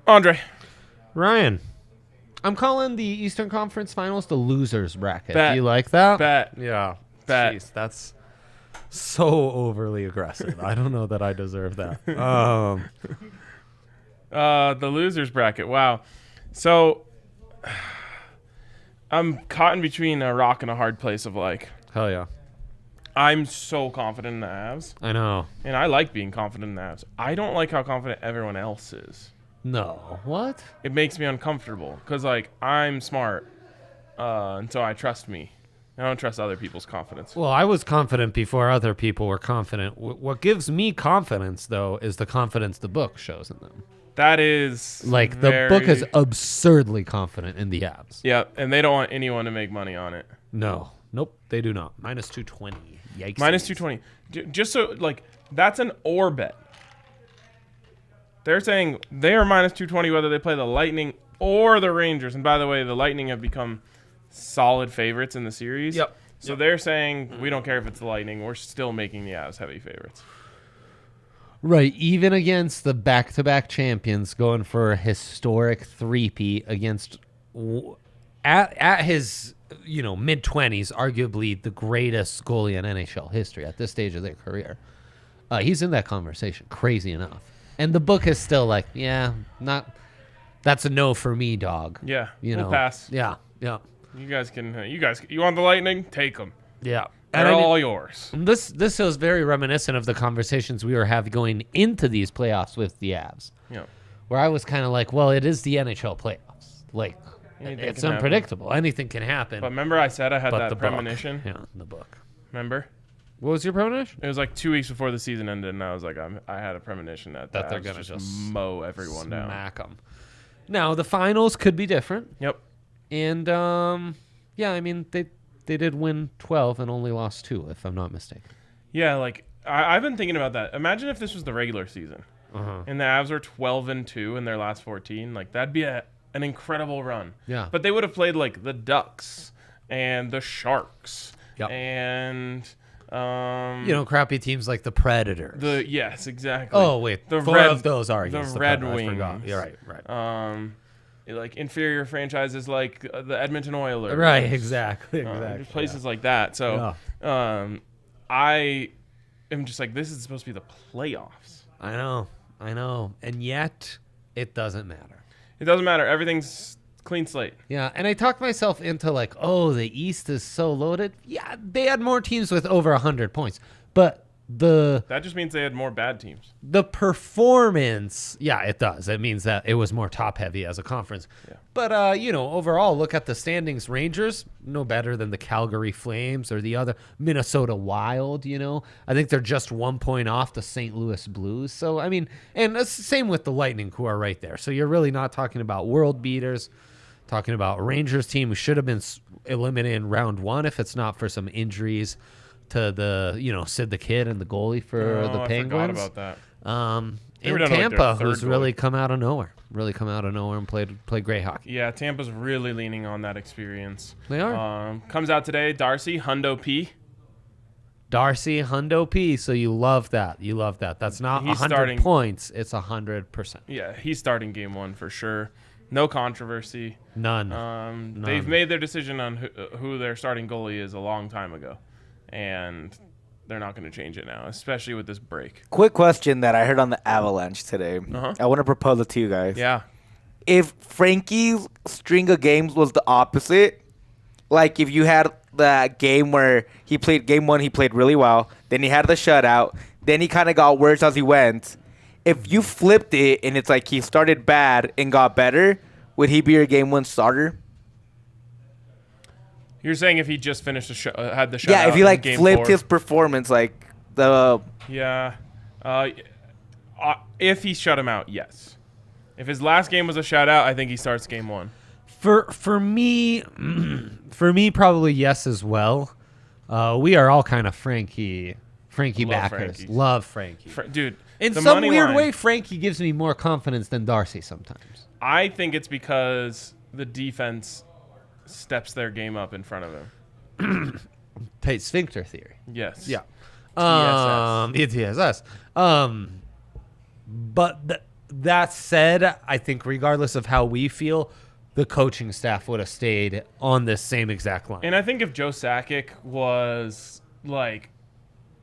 Andre. Ryan. I'm calling the Eastern Conference Finals the losers bracket. Bet. Do you like that? Bet. Yeah. Bet. Jeez, that's so overly aggressive. I don't know that I deserve that. The losers bracket. Wow. So I'm caught in between a rock and a hard place of like, Hell yeah. I'm so confident in the Avs. I know. And I like being confident in the Avs. I don't like how confident everyone else is. No. What? It makes me uncomfortable because, like, I'm smart, and so I trust me. I don't trust other people's confidence. Well, I was confident before other people were confident. What gives me confidence, though, is the confidence the book shows in them. That is like the book is absurdly confident in the Avs. Yeah, and they don't want anyone to make money on it. No. Nope, they do not. Minus 220. Yikes. Minus 220. Just so, like, that's an or bet. They're saying they are minus 220 whether they play the Lightning or the Rangers. And by the way, the Lightning have become solid favorites in the series. Yep. So they're saying we don't care if it's the Lightning. We're still making the Avs heavy favorites. Right. Even against the back-to-back champions going for a historic three-peat against at his mid-20s, arguably the greatest goalie in NHL history at this stage of their career. He's in that conversation, crazy enough. And the book is still like, that's a no for me, dog. Yeah, we'll pass. Yeah. You want the Lightning? Take them. Yeah. They're all yours. This is very reminiscent of the conversations we were having going into these playoffs with the Avs. Yeah. Where I was kind of like, well, it is the NHL playoffs. Like, it's unpredictable. Happen. Anything can happen. But remember I said I had that premonition? Yeah, in the book. Remember? What was your premonition? It was like 2 weeks before the season ended, and I was like, I had a premonition that they're going to just mow everyone down. Smack them. Now, the finals could be different. Yep. And, I mean, they did win 12 and only lost 2, if I'm not mistaken. Yeah, like, I've been thinking about that. Imagine if this was the regular season, and the Avs were 12-2 in their last 14. Like, that'd be an incredible run. Yeah. But they would have played, like, the Ducks and the Sharks and... crappy teams like the Predators. Yes, exactly. Oh, wait. The 4 of those are against the the Red Predators. Wings. I forgot. You're right. Like inferior franchises like the Edmonton Oilers. Right, exactly. Places like that. So I am just like, this is supposed to be the playoffs. I know. And yet, it doesn't matter. It doesn't matter. Everything's clean slate. Yeah, and I talked myself into like, oh, the East is so loaded. Yeah, they had more teams with over 100 points. But that just means they had more bad teams. The performance, yeah, it does. It means that it was more top-heavy as a conference. Yeah. But, overall, look at the standings. Rangers, no better than the Calgary Flames or the other Minnesota Wild, I think they're just 1 point off the St. Louis Blues. So, I mean, and it's the same with the Lightning, who are right there. So you're really not talking about world beaters, talking about Rangers team who should have been eliminated in round 1 if it's not for some injuries to the, Sid the Kid and the goalie for the Penguins. I forgot about that. And Tampa, who's really come out of nowhere. And played great hockey. Yeah, Tampa's really leaning on that experience. They are. Comes out today, Darcy, Hundo P. Darcy, Hundo P. So you love that. That's not 100 points. It's 100%. Yeah, he's starting game 1 for sure. No controversy. None. They've made their decision on who their starting goalie is a long time ago. And they're not going to change it now, especially with this break. Quick question that I heard on the Avalanche today. I want to propose it to you guys. Yeah. If Frankie's string of games was the opposite, like if you had that game where he played game 1, he played really well, then he had the shutout, then he kind of got worse as he went. If you flipped it and it's like he started bad and got better, would he be your game 1 starter? You're saying if he just finished had the shutout? Yeah, if he like game flipped 4. his performance, like the. Yeah, if he shut him out, yes. If his last game was a shutout, I think he starts game 1. For me, probably yes as well. We are all kind of Frankie backers. Love Frankie, dude. In some weird way, Frankie gives me more confidence than Darcy sometimes. I think it's because the defense steps their game up in front of him. Tight sphincter theory. Yes. Yeah. TSS. But That said, I think regardless of how we feel, the coaching staff would have stayed on this same exact line. And I think if Joe Sakic was like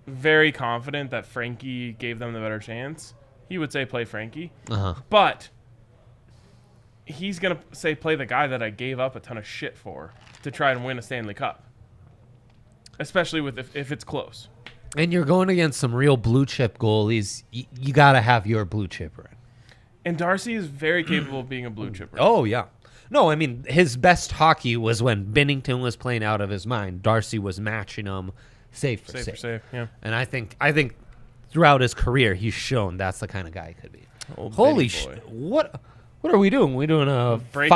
very confident that Frankie gave them the better chance, he would say play Frankie. But he's going to say play the guy that I gave up a ton of shit for to try and win a Stanley Cup. Especially with if it's close. And you're going against some real blue chip goalies. You got to have your blue chipper in. And Darcy is very capable of being a blue chipper. Oh, yeah. No, I mean, his best hockey was when Binnington was playing out of his mind. Darcy was matching him safe for safe. Yeah. And I think throughout his career, he's shown that's the kind of guy he could be. Old Holy baby shit. boy. What are we doing? We doing a Breaking-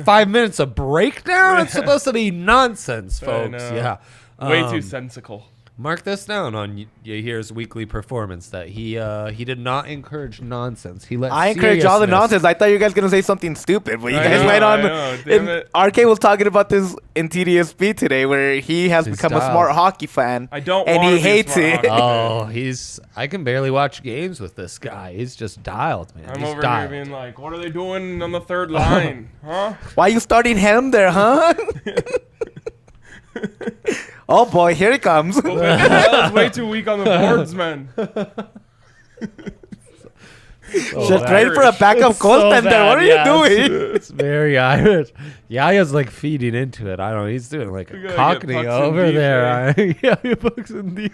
5 minutes of breakdown? It's supposed to be nonsense, folks. know. Yeah. Way too sensical. Mark this down on Yahir's weekly performance that he did not encourage nonsense. He let I encourage all the seriousness- nonsense. I thought you guys were gonna say something stupid, but you I guys know, went I on. know, damn it. RK was talking about this in TDSP today, where he has He's become a dialed. smart hockey fan. I don't and wanna he be a hates smart it. hockey I can barely watch games with this guy. He's just dialed, man. I'm He's over dialed. here being like, what are they doing on the third line? Huh? Why you starting him there, huh? Oh boy, here he comes. That was way too weak on the boards, man. Just ready for a backup goaltender. What are you doing? It's very Irish. Yaya's like feeding into it. I don't know. He's doing like We a gotta Cockney get pucks in over deep, there. Yeah, pucks in deep.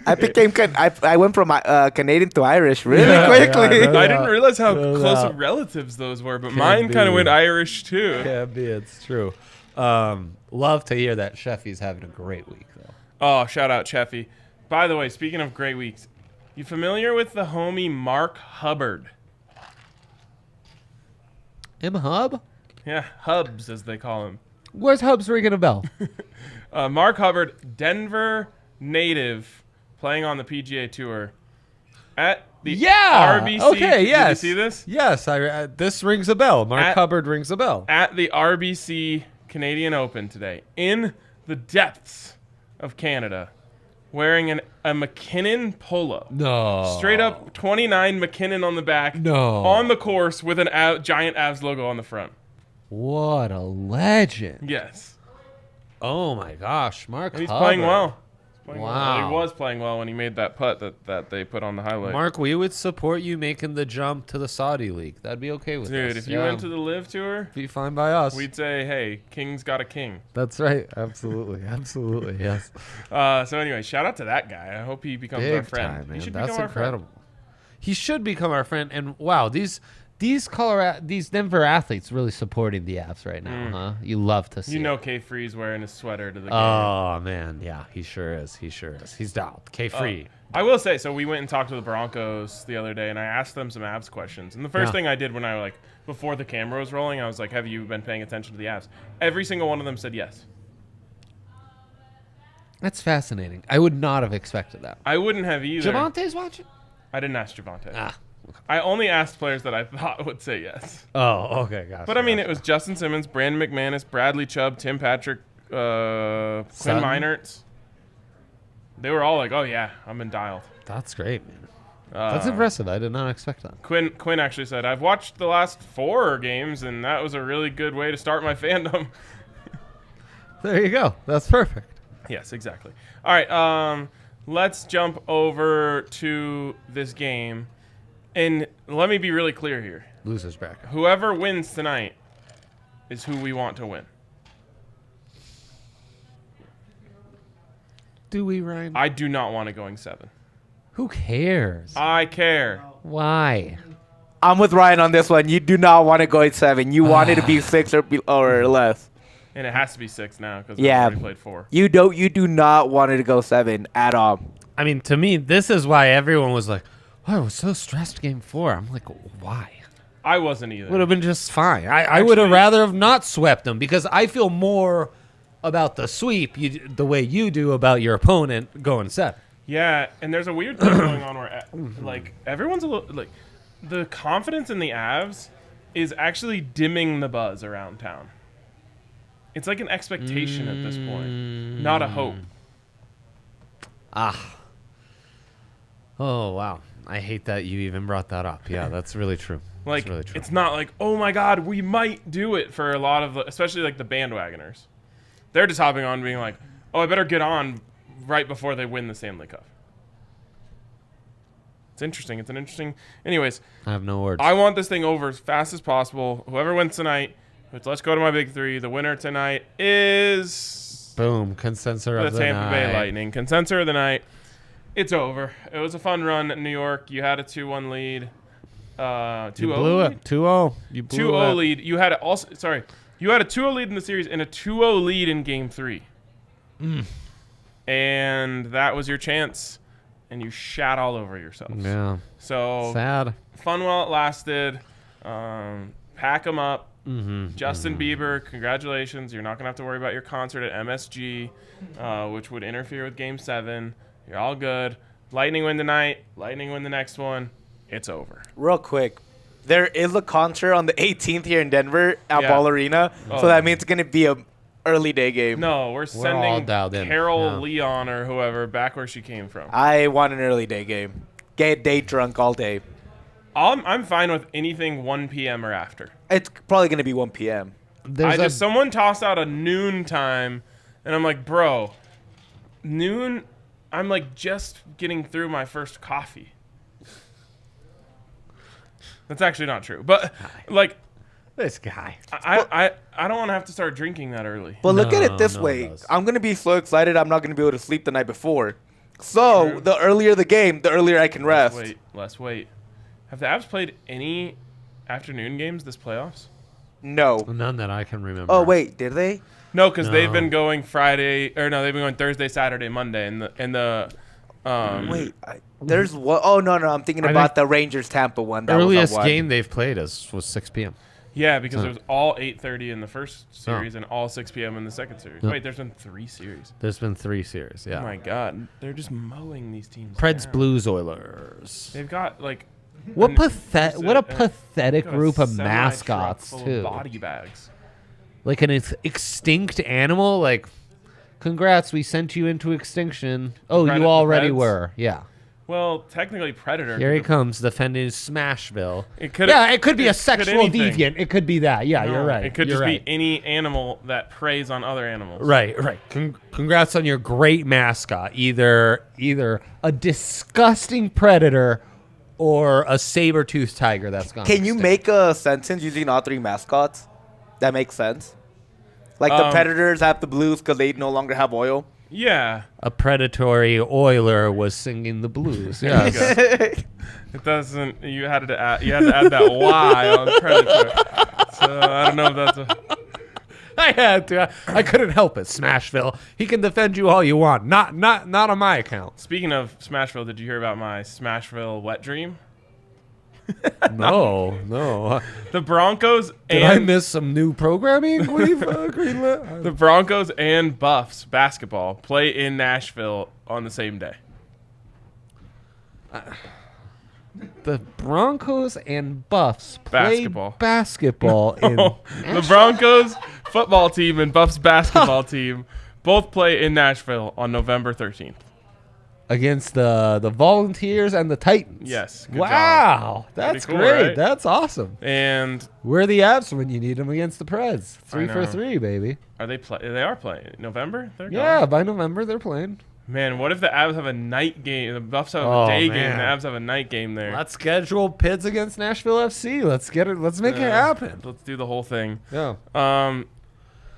I went from Canadian to Irish really Yeah, quickly. yeah, no, I didn't realize how No close doubt. of relatives those were, but Can mine kind of be. went Irish too. Can't be. It's true. Love to hear that Sheffy's having a great week, though. Oh, shout out Cheffy. By the way, speaking of great weeks, you familiar with the homie Mark Hubbard? Hub? Yeah, Hubs as they call him. Where's Hubs ringing a bell? Mark Hubbard, Denver native, playing on the PGA Tour at the RBC. Okay, yes. Did you see this? Yes, this rings a bell. Mark Hubbard rings a bell. At the RBC Canadian Open today, in the depths of Canada, wearing a McKinnon polo. No. Straight up 29 McKinnon on the back. No. On the course with an giant Avs logo on the front. What a legend. Yes. Oh, my gosh. Mark And he's Hubbard. playing well. Well, Wow. he was playing well when he made that putt that they put on the highlight. Mark, we would support you making the jump to the Saudi League. That'd be okay with us. Dude, if you went to the Live Tour, be fine by us. we'd say, hey, King's got a king. That's right. Absolutely. Absolutely. Yes. So anyway, shout out to that guy. I hope he becomes our Big friend. time, man. He should That's become our friend. incredible. He should become our friend. And wow, these Denver athletes really supporting the Avs right now, huh? You love to see. You know it. K Free's wearing his sweater to the game. Oh man, yeah, he sure is. He sure is. He's dialed. K-free. I will say, so we went and talked to the Broncos the other day, and I asked them some Avs questions. And the first Yeah. thing I did when I before the camera was rolling, I was like, "Have you been paying attention to the Avs?" Every single one of them said yes. That's fascinating. I would not have expected that. I wouldn't have either. Javante's watching. I didn't ask Javante. Ah. I only asked players that I thought would say yes. Oh, okay, gotcha. But I mean, it was Justin Simmons, Brandon McManus, Bradley Chubb, Tim Patrick, Quinn Sutton? Meinertz. They were all like, "Oh yeah, I'm in dialed." That's great, man. That's impressive. I did not expect that. Quinn actually said, "I've watched the last 4 games, and that was a really good way to start my fandom." There you go. That's perfect. Yes, exactly. All right, let's jump over to this game, and let me be really clear here. Losers bracket. Whoever wins tonight is who we want to win. Do we, Ryan? I do not want it going 7. Who cares? I care. Why? I'm with Ryan on this one. You do not want to go at 7. You want it to be 6 or less. And it has to be 6 now because Yeah. we already played 4. You do not want it to go 7 at all. I mean, to me, this is why everyone was like, "Oh, I was so stressed game 4." I'm like, why? I wasn't either. Would have been just fine. I would have rather have not swept them because I feel more about the sweep the way you do about your opponent going 7. Yeah, and there's a weird thing going on where, everyone's a little, the confidence in the Avs is actually dimming the buzz around town. It's like an expectation at this point, not a hope. Oh, wow. I hate that you even brought that up. Yeah, that's really true. Like, really true. it's not like, oh my God, we might do it for a lot of, especially like the bandwagoners. They're just hopping on being like, oh, I better get on right before they win the Stanley Cup. It's interesting. It's an interesting. Anyways, I have no words. I want this thing over as fast as possible. Whoever wins tonight, let's go to my big three. The winner tonight is Boom. Consensus of the the Tampa Bay night. Lightning. Consensus of the night. It's over. It was a fun run in New York. You had a 2-1 lead. 2-0 You blew lead? it. 2-0. You blew 2-0 it. lead. You had you had a 2-0 lead in the series and a 2-0 lead in Game 3. And that was your chance, and you shat all over yourselves. Yeah. So Sad. fun while it lasted. Pack them up. Justin Bieber, congratulations. You're not going to have to worry about your concert at MSG, which would interfere with Game 7. You're all good. Lightning win tonight. Lightning win the next one. It's over. Real quick, there is a concert on the 18th here in Denver at Yeah. Ball Arena, Oh. so that means it's going to be a early day game. No, we're all sending dialed in. Carol Yeah. Leon or whoever back where she came from. I want an early day game. Get day drunk all day. I'm fine with anything 1 p.m. or after. It's probably going to be 1 p.m. Someone tossed out a noon time, and I'm like, bro, noon. I'm like just getting through my first coffee. That's actually not true, but like This guy. I don't want to have to start drinking that early. But look at it this No, way. it does. I'm going to be so excited I'm not going to be able to sleep the night before. So, True. the earlier the game, the earlier I can rest. Let's wait. Have the Avs played any afternoon games this playoffs? No. None that I can remember. Oh, wait. Did they? No, because they've No. been going they've been going Thursday, Saturday, Monday, and the Wait. There's one. Oh, no. I'm thinking I about think the Rangers-Tampa one. That Earliest was game they've played was 6 p.m. Yeah, because it was all 8:30 in the first series and all 6 p.m. in the second series. No. Wait, there's been 3 series. There's been 3 series. Yeah. Oh my God, they're just mowing these teams. Preds, down. Blues, Oilers. They've got like What an- what a a- pathetic got a group of semi-truck mascots full of too. body bags. Like an extinct animal. Like, congrats, we sent you into extinction. Oh, Pred- you already Preds? were. Yeah. Well, technically, Predator. Here he could've- comes defending Smashville. It could. Yeah, it could be it a sexual anything. deviant. It could be that. Yeah, No, you're right. It could You're just right. be any animal that preys on other animals. Right. Congrats on your great mascot. Either a disgusting predator or a saber-toothed tiger that's gone. Can you extinct. make a sentence using all 3 mascots? That makes sense. Like the Predators have the Blues because they no longer have oil. Yeah. a predatory oiler was singing the blues? There you Yes. go. It doesn't. You had to add that Y on Predator. So I don't know if that's a. I had to. I couldn't help it. Smashville. He can defend you all you want. Not on my account. Speaking of Smashville, did you hear about my Smashville wet dream? No. The Broncos Did I and miss some new programming? We've greenlit? the Broncos and Buffs basketball play in Nashville on the same day. The Broncos and Buffs play Basketball. in The Broncos football team and Buffs basketball team both play in Nashville on November 13th. against the Volunteers and the Titans. Yes. Good Wow, job. that's Pretty cool, great. right? That's awesome. And Where are the Avs when you need them against the Preds? 3 for know. 3, baby. they are playing November? They're Yeah, gone. by November they're playing. Man, what if the Avs have a night game? The Buffs have Oh, a day man. game. The Avs have a night game there. Let's schedule Pids against Nashville FC. Let's get it. Let's make it happen. Let's do the whole thing. Yeah.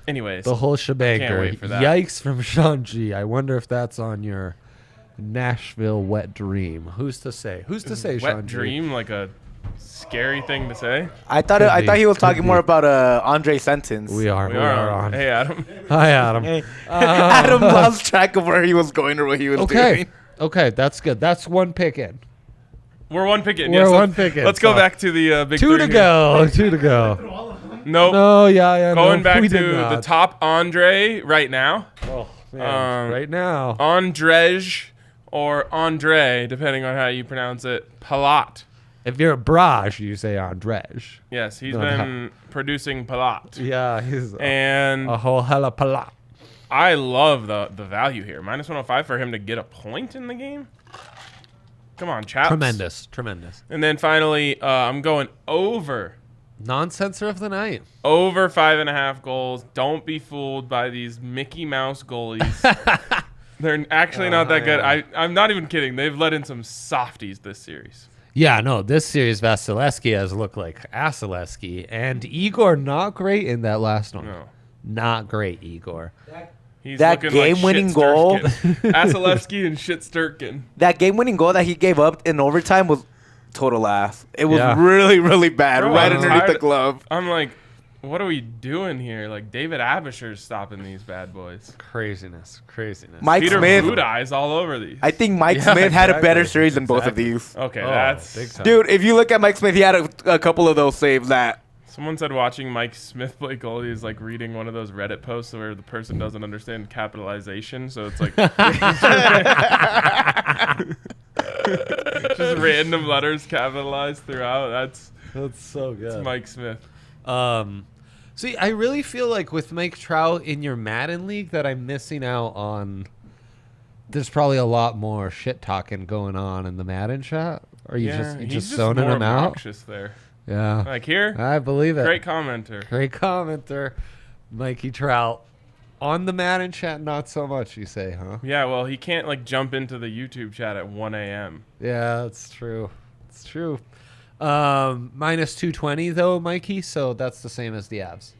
Anyways, The whole shebang. can't wait for that. Yikes from Sean G. I wonder if that's on your Nashville wet dream. Who's to say? Who's to say, Sean wet G? dream, like a scary thing to say. I thought Could be. he was talking Could more be. about Andre sentence. We are. We We are are on. Hey, Adam. Hi, Adam. Adam lost track of where he was going or what he was Okay. doing. Okay, that's good. That's one pick in. We're one pick in. We're yes, one pick in, Let's go so- back to the big 2 three to here. go. 2 to go. Nope. No, yeah. Going no, back we to did the not. top Andre right now. Oh, man. Right now. Andrej or Andre, depending on how you pronounce it. Palat. If you're a Braj, you say Andrej. Yes, he's No, been producing Palat. Yeah, he's And a whole hella pala. I love the value here. -105 for him to get a point in the game. Come on, chaps. Tremendous. And then finally, I'm going over. Non-censor of the night. Over 5.5 goals. Don't be fooled by these Mickey Mouse goalies. They're actually not that good. I'm not even kidding. They've let in some softies this series. Yeah, no, this series Vasilevsky has looked like Vasilevsky, and Igor not great in that last one. No. Not great, Igor. He's That looking like game-winning goal. Vasilevsky and shit Sturkin. That game-winning goal that he gave up in overtime was total ass. It was Yeah. really, really bad, Bro, right I'm underneath tired. the glove. I'm like, what are we doing here? Like, David Abisher's stopping these bad boys. Craziness. Mike Peter Smith. Budai's all over these. I think Mike Yeah, Smith had a better exactly. series than both of these. Okay, Oh, that's... big time. Dude, if you look at Mike Smith, he had a couple of those saves that... Someone said watching Mike Smith play goalie is like reading one of those Reddit posts where the person doesn't understand capitalization, so it's like just random letters capitalized throughout. That's so good. Mike Smith. See, I really feel like with Mike Trout in your Madden league that I'm missing out on. There's probably a lot more shit talking going on in the Madden chat. Or you Yeah, you he's just zoning more him out? obnoxious there. Yeah. Like here, I believe it. great commenter. Great commenter. Mikey Trout. On the Madden chat, not so much, you say, huh? Yeah, well, he can't like jump into the YouTube chat at 1 a.m. Yeah, that's true. It's true. Minus 220, though, Mikey, so that's the same as the Avs.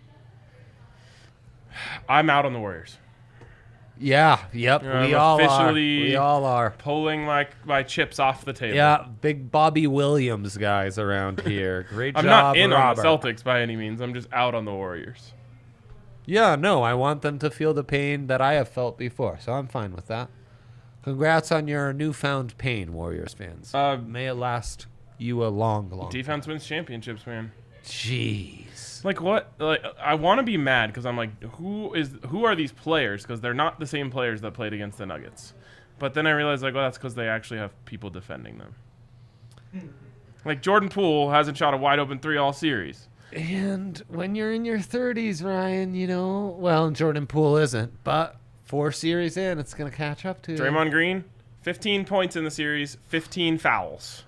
I'm out on the Warriors. Yeah, yep, I'm we all are. officially We all are. Pulling my chips off the table. Yeah, big Bobby Williams guys around here. Great I'm job, not in Robert. on the Celtics by any means. I'm just out on the Warriors. Yeah, no, I want them to feel the pain that I have felt before, so I'm fine with that. Congrats on your newfound pain, Warriors fans. May it last you a long, long Defense wins championships, man. Jeez. Like what? Like I want to be mad because I'm like, who are these players? Because they're not the same players that played against the Nuggets. But then I realized like, well, that's because they actually have people defending them. Like Jordan Poole hasn't shot a wide open 3 all series. And when you're in your 30s, Ryan, you know, well, Jordan Poole isn't, but 4 series in, it's going to catch up to you. Draymond Green, 15 points in the series, 15 fouls.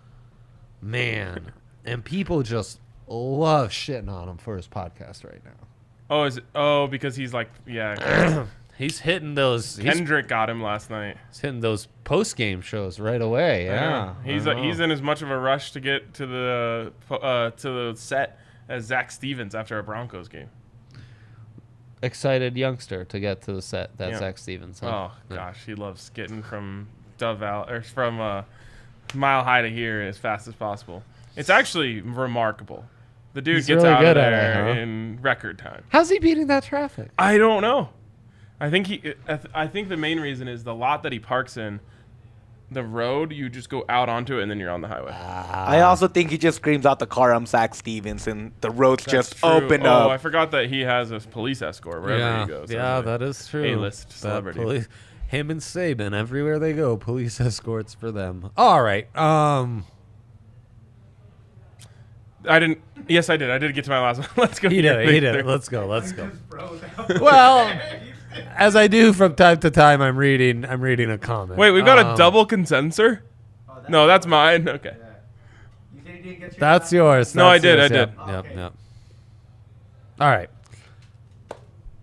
Man. And people just love shitting on him for his podcast right now. Oh, is it? Oh, because he's like, yeah. He's hitting those. Kendrick got him last night. He's hitting those post-game shows right away. Yeah. He's in as much of a rush to get to the set as Zach Stevens after a Broncos game. Excited youngster to get to the set. That's Yeah. Zach Stevens. Huh? Oh Yeah. gosh, he loves getting from from Mile High to here as fast as possible. It's actually remarkable. The dude He's gets really out good of at there it, huh? in record time. How's he beating that traffic? I don't know. I think the main reason is the lot that he parks in. The road, you just go out onto it and then you're on the highway. I also think he just screams out the car, I'm Zach Stevens, and the roads That's just true. open Oh, I up. forgot that he has a police escort wherever he goes. Yeah, Like, that is true. A-list celebrity. Him and Saban, everywhere they go, police escorts for them. All right. I didn't. Yes, I did. I did get to my last one. Let's go. He to your did it. He thing did it. there. Let's go. Well, as I do from time to time, I'm reading a comment. Wait, we've got a double consensor? No, that's mine. Okay. That's yours. No, I That's did, yours. I Yep, did. Yep. Yep. All right.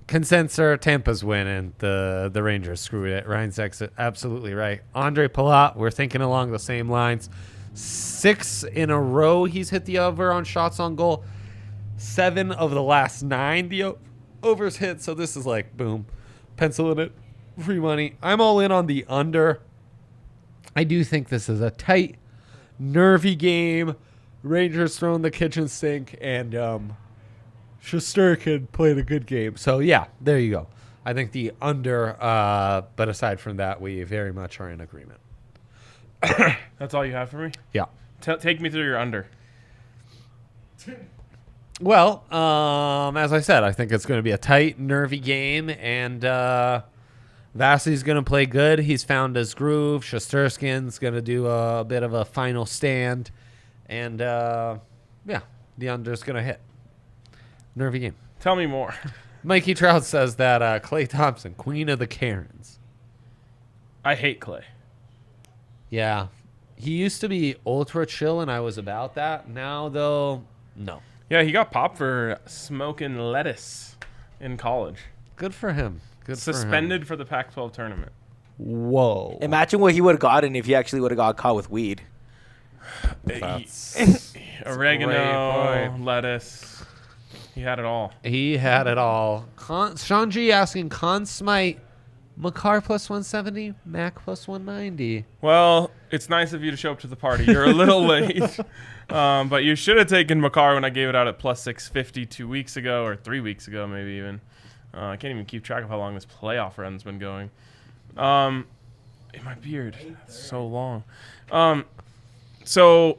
Consensor, Tampa's winning. The Rangers screwed it. Ryan's absolutely right. Andre Palat, we're thinking along the same lines. 6 in a row he's hit the over on shots on goal. 7 of the last 9 the overs hit. So this is like, boom, penciling it. Free money. I'm all in on the under. I do think this is a tight, nervy game. Rangers throwing the kitchen sink, and Shesterkin played a good game. So, yeah, there you go. I think the under, but aside from that, we very much are in agreement. That's all you have for me? Yeah. Take me through your under. Well, as I said, I think it's going to be a tight, nervy game, and Vasily's going to play good. He's found his groove. Shesterkin's going to do a bit of a final stand, and yeah, the under's going to hit. Nervy game. Tell me more. Mikey Trout says that Klay Thompson, queen of the Karens. I hate Clay. Yeah, He used to be ultra chill, and I was about that. Now, though, no. Yeah, he got popped for smoking lettuce in college. Good for him. Good Suspended for the Pac-12 tournament. Whoa. Imagine what he would have gotten if he actually would have got caught with weed. That's Oregano, great. lettuce. He had it all. He had it all. Sean G asking Conn Smythe, Makar plus 170, Mac plus 190. Well, it's nice of you to show up to the party. You're a little late. But you should have taken Makar when I gave it out at plus 650 2 weeks ago, or 3 weeks ago, maybe even. I can't even keep track of how long this playoff run's been going. In my beard. It's so long. So,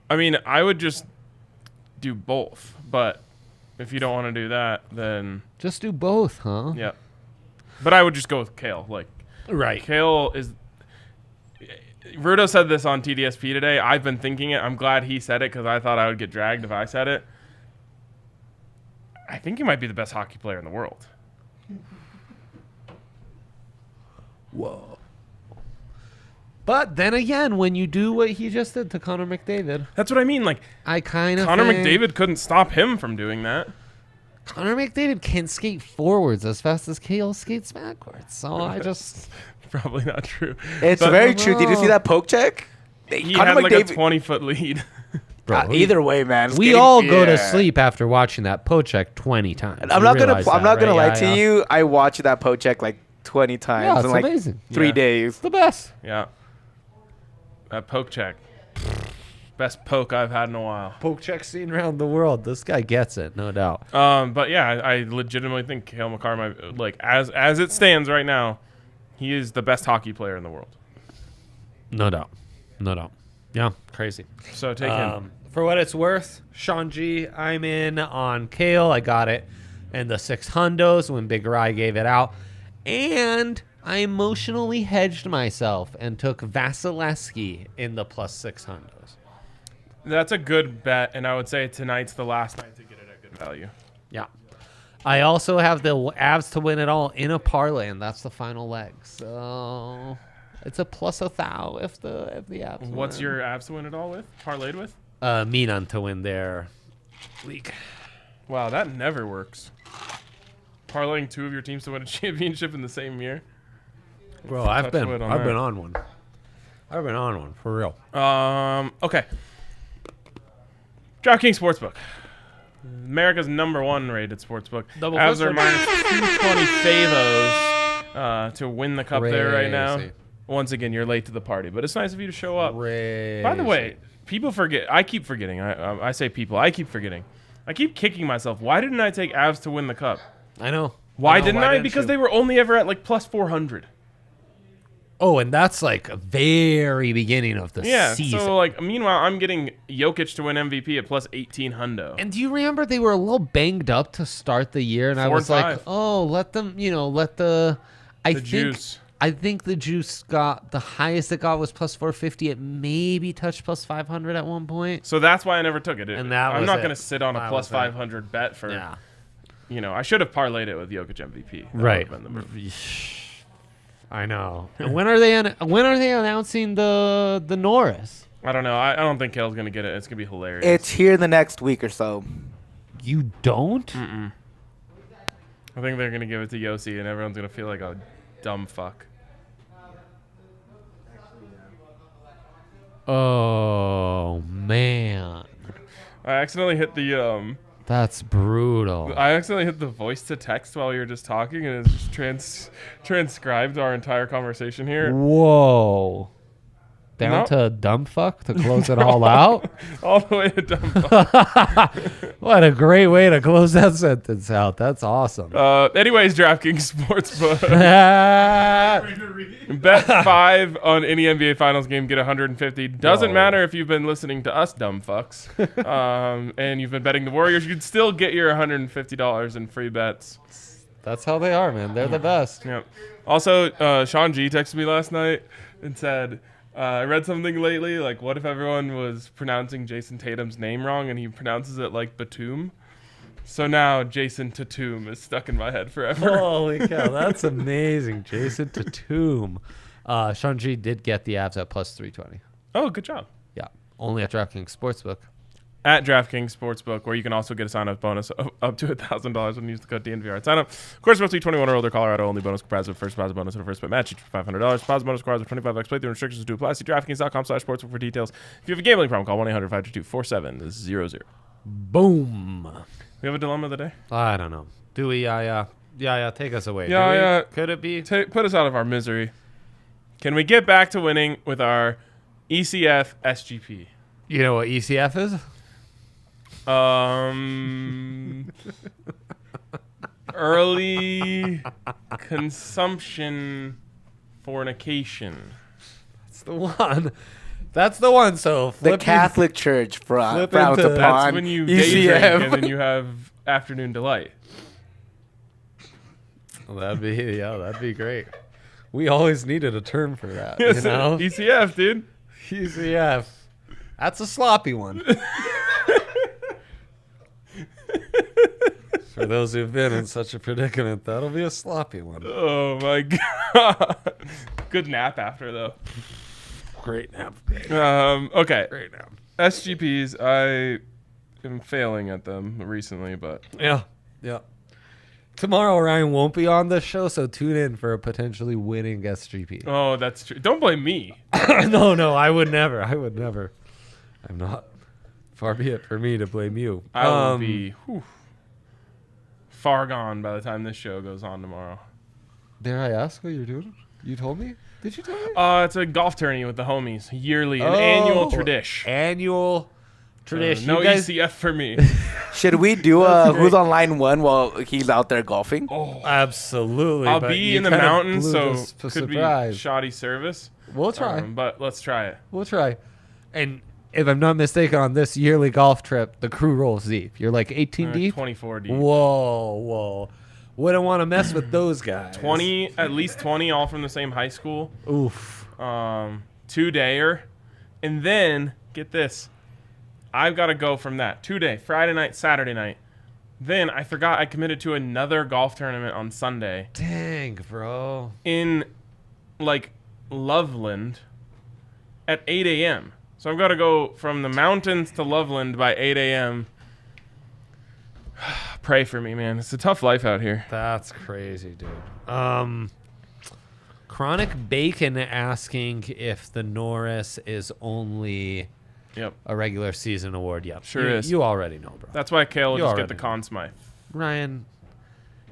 I mean, I would just do both. But if you don't want to do that, then... Just do both, huh? Yeah. But I would just go with Kale. Like, Right. Kale is... Rudo said this on TDSP today. I've been thinking it. I'm glad he said it because I thought I would get dragged if I said it. I think he might be the best hockey player in the world. Whoa. But then again, when you do what he just did to Connor McDavid, That's what I mean. Like, I kind of Connor McDavid couldn't stop him from doing that. Connor McDavid can skate forwards as fast as Kale skates backwards. So I just... Probably not true. It's But very true. Did you see that poke check? He Connor had like a McDavid- 20-foot lead. Bro, either way, man. we skating- all go to yeah. sleep after watching that Pocheck 20 times. I'm You not gonna. realize I'm that, not gonna right? lie to you. I watched that poke check like 20 times Yeah, it's in like amazing. 3 Yeah. days. It's the best. Yeah. That poke check. Best poke I've had in a while. Pocheck seen around the world. This guy gets it, no doubt. But yeah, I legitimately think Kale McCarr might, like, as it stands right now, he is the best hockey player in the world. No doubt. No doubt. Yeah, crazy. So take him. For what it's worth, Sean G, I'm in on Kale. I got it in the 6 hundos when Big Rye gave it out. And I emotionally hedged myself and took Vasilevsky in the plus 6 hundos. That's a good bet, and I would say tonight's the last night to get it at good value. Yeah. I also have the Avs to win it all in a parlay, and that's the final leg. So it's a plus 1,000 if the Avs What's win. your Avs to win it all with? Parlayed with? Milan to win their league. Wow, that never works. Parlaying 2 of your teams to win a championship in the same year. Bro, I've been wood on on that. one. I've been on one for real. Okay. DraftKings Sportsbook. America's #1 rated sportsbook. Double Avs flip are minus 220 favos to win the cup there right now. Crazy. Once again, you're late to the party, but it's nice of you to show up. Crazy. By the way, people forget. I keep forgetting. I say people. I keep forgetting. I keep kicking myself. Why didn't I take Avs to win the cup? I know. Why know. didn't I? Because you? they were only ever at like plus 400. Oh, and that's like a very beginning of the Yeah. season. So like, meanwhile, I'm getting Jokic to win MVP at plus 18 hundo. And do you remember they were a little banged up to start the year, and I 4 was and like, 5. oh, let them, let the. Juice. I think the juice got the highest it got was plus 450. It maybe touched plus 500 at one point. So that's why I never took it. And that I'm was not it. going to sit on a That plus was it. 500 bet for. Yeah. I should have parlayed it with Jokic MVP. That Right. would've been the move. I know. And when are they announcing the Norris? I don't know. I don't think Kale's going to get it. It's going to be hilarious. It's here the next week or so. You don't? I think they're going to give it to Yossi, and everyone's going to feel like a dumb fuck. Oh man, I accidentally hit the that's brutal. I accidentally hit the voice to text while you were just talking, and it's just transcribed our entire conversation here. Whoa. Down No. to dumb fuck to close it all out? All the way to dumb fuck. What a great way to close that sentence out. That's awesome. Anyways, DraftKings Sportsbook. Bet 5 on any NBA Finals game, get 150. Doesn't Whoa. matter if you've been listening to us, dumb fucks, and you've been betting the Warriors. You'd still get your $150 in free bets. That's how they are, man. They're the best. Yep. Also, Sean G texted me last night and said, I read something lately, like, what if everyone was pronouncing Jason Tatum's name wrong and he pronounces it like Batum? So now Jason Tatum is stuck in my head forever. Holy cow, that's amazing. Jason Tatum. Sean G did get the Avs at plus 320. Oh, good job. Yeah, only at DraftKings Sportsbook. At DraftKings Sportsbook, where you can also get a sign-up bonus of up to $1,000 when you use the code DNVR at sign-up. Of course, must be 21 or older. Colorado only. Bonus comprised of first deposit bonus and a first bet match, each for $500. Deposit bonus requires a 25x playthrough. Restrictions do apply. See DraftKings.com/sportsbook for details. If you have a gambling problem, call 1-800-522-4700. Boom. We have a dilemma of the day. I don't know. Do we? Yeah. Take us away. Yeah. Could it be? Put us out of our misery. Can we get back to winning with our ECF SGP? You know what ECF is? Early consumption fornication. That's the one. That's the one. So The Catholic Church frowns into- upon That's when you day drink ECF. and then you have afternoon delight. Well, that'd be great. We always needed a term for that. Yes, You know? ECF, dude. ECF. That's a sloppy one. For those who've been in such a predicament, that'll be a sloppy one. Oh my god. Good nap after though. Great nap. Okay. Great nap. SGPs, I am failing at them recently, but Yeah. Tomorrow, Ryan won't be on the show, so tune in for a potentially winning SGP. oh, that's true. Don't blame me. No, I would never. I'm not. Far be it for me to blame you. I will be far gone by the time this show goes on tomorrow. Dare I ask what you're doing? You told me? Did you tell me? It's a golf tourney with the homies, yearly, an annual tradition. Annual tradition. No You guys- ECF for me. Should we do who's on line one while he's out there golfing? Absolutely. I'll but be you in the kinda mountains, blew so this for could surprise. be shoddy service. We'll try. But let's try it. We'll try. And if I'm not mistaken, on this yearly golf trip, the crew rolls deep. You're like 18 deep? 24 deep. Whoa. Wouldn't want to mess with those guys. 20, at least 20, all from the same high school. Oof. 2-dayer. And then, get this. I've got to go from that. 2-day, Friday night, Saturday night. Then I forgot I committed to another golf tournament on Sunday Dang, bro. in, like, Loveland at 8 a.m. So I've got to go from the mountains to Loveland by 8 a.m. Pray for me, man. It's a tough life out here. That's crazy, dude. Chronic Bacon asking if the Norris is only Yep. a regular season award. Yep. Sure you, is. You already know, bro. That's why Kale will You just get already the know. Conn Smythe. Ryan,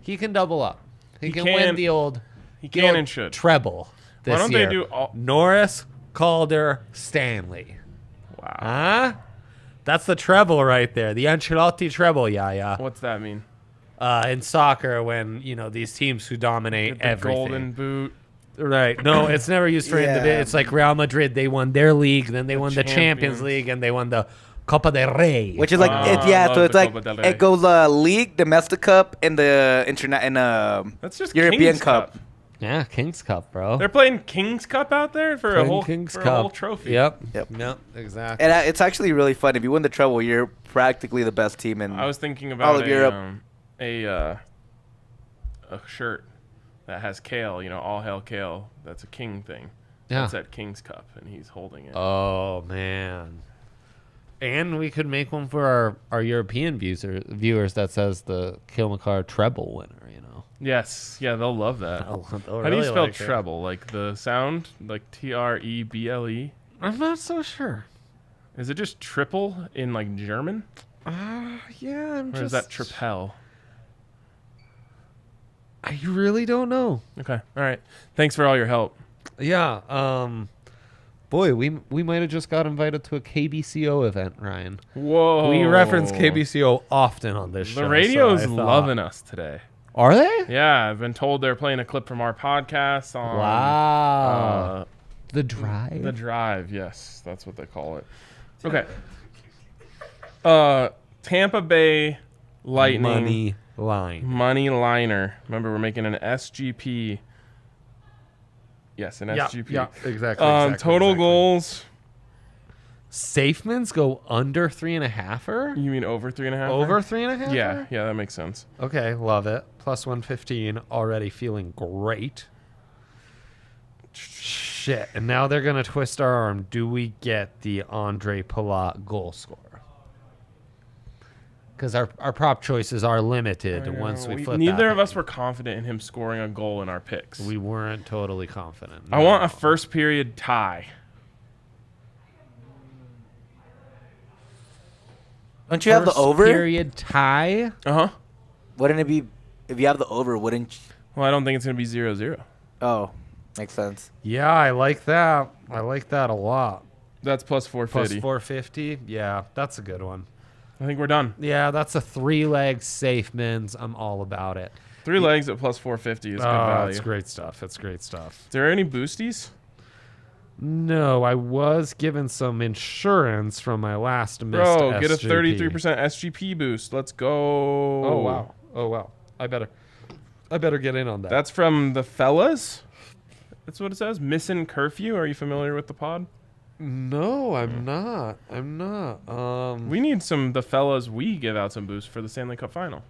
he can double up. He can can. win the old, He the can old and should. treble this Why don't year. they do all... Norris, Calder, Stanley. Wow. Huh? That's the treble right there. The Ancelotti treble, yeah. What's that mean? In soccer, when, these teams who dominate The everything. golden boot. Right. No, it's never used for Yeah. individual. It's like Real Madrid. They won their league, then they won the Champions Champions. League, and they won the Copa del Rey. Which is like love so it's the like Copa del Rey. it goes League, Domestic Cup, and the That's just European King's Cup. Yeah, King's Cup, bro. They're playing King's Cup out there for a whole King's for Cup. a whole trophy. Yep, Yep. exactly. And it's actually really fun. If you win the treble, you're practically the best team in. I was thinking All about of Europe. A shirt that has Kale, all hail Kale. That's a King thing. Yeah. That's at King's Cup, and he's holding it. Oh man. And we could make one for our European viewers that says the Kilmacar treble winner, Yes, yeah, they'll love that. They'll How do really you spell like it. treble? Like the sound, like Treble? I'm not so sure. Is it just triple in like German, Yeah, I'm or is that tripel? I really don't know. Okay, all right. Thanks for all your help. Yeah. Boy, we might have just got invited to a KBCO event, Ryan. Whoa, We reference KBCO often on this show. The radio's so I thought- loving us today. Are they? Yeah, I've been told they're playing a clip from our podcast on Wow. The Drive. The Drive. Yes, that's what they call it. Okay. Tampa Bay Lightning Money line. liner. Remember, we're making an SGP. Yes, an SGP. Yeah, exactly. Total goals. Safemans go under 3.5er? You mean over 3.5? Over 3.5er? Yeah, that makes sense. Okay, love it. Plus 115, already feeling great. shit. And now they're going to twist our arm. Do we get the Andre Palat goal scorer? Because our prop choices are limited once we flip Neither that of us thing. were confident in him scoring a goal in our picks. We weren't totally confident. I want a first period tie. Don't you have the First over? period tie? Uh-huh. Wouldn't it be if you have the over? Wouldn't? Well, I don't think it's going to be 0-0. Oh, makes sense. Yeah, I like that. I like that a lot. That's plus Plus 450. 450? Yeah, that's a good one. I think we're done. Yeah, that's a 3-leg safe mins. I'm all about it. 3 legs at plus 450 is good value. It's great stuff. It's great stuff. Is there any boosties? No, I was given some insurance from my last missed Bro, get a SGP. 33% SGP boost. Let's go. Oh, wow. Oh, wow. I better get in on that. That's from the fellas? That's what it says? Missing Curfew. Are you familiar with the pod? No, I'm not. I'm not. We need the fellas. We give out some boosts for the Stanley Cup final.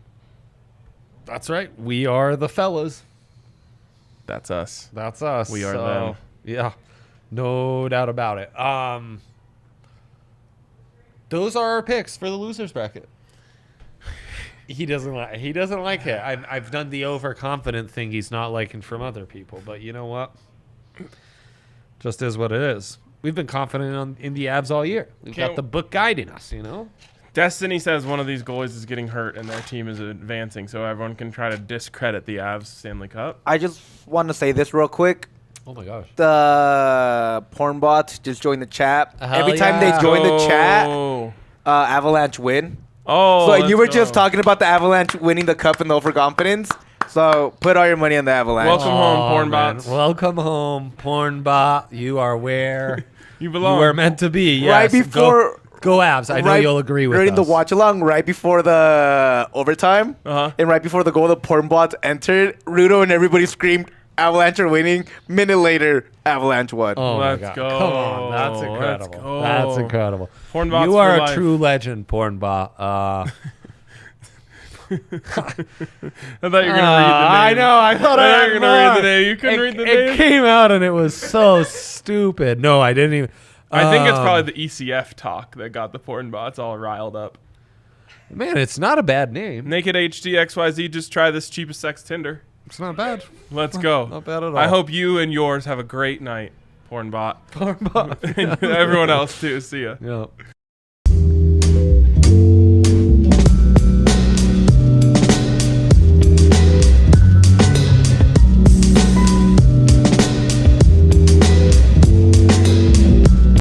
That's right. We are the fellas. That's us. That's us. We are them. Yeah. No doubt about it. Those are our picks for the losers bracket. He doesn't like it. I've done the overconfident thing he's not liking from other people, but you know what? Just is what it is. We've been confident in the Avs all year. We've got the book guiding us, you know? Destiny says one of these goalies is getting hurt and their team is advancing, so everyone can try to discredit the Avs Stanley Cup. I just want to say this real quick. Oh my gosh. The porn bots just joined the chat. Hell Every time yeah. they join the chat, Oh. Avalanche win. Oh, So let's you were go. just talking about the Avalanche winning the cup in the overconfidence. So put all your money on the Avalanche. Welcome home, porn man. bots. Welcome home, porn bot. You are where You you belong. were meant to be. Yes. Right before- Go Avs. I know Right you'll agree with during us. the watch along, right before the overtime, Uh-huh. and right before the goal, the porn bots entered. Rudo and everybody screamed, "Avalanche are winning!" Minute later, Avalanche won. Oh my Let's God. go. Come on. That's Let's incredible. go. That's incredible. Porn bots You are for a life. true legend, porn bot. I thought you were going to read the name. I know. I thought I thought I you were going to read the name. You couldn't read the It name? came out and it was so stupid. No, I didn't even. I think it's probably the ECF talk that got the porn bots all riled up. Man, it's not a bad name. Naked HD XYZ, just try this cheapest sex Tinder. It's not bad. Let's go. Not bad at all. I hope you and yours have a great night, porn bot. Porn bot. And everyone else too. See ya. Yeah.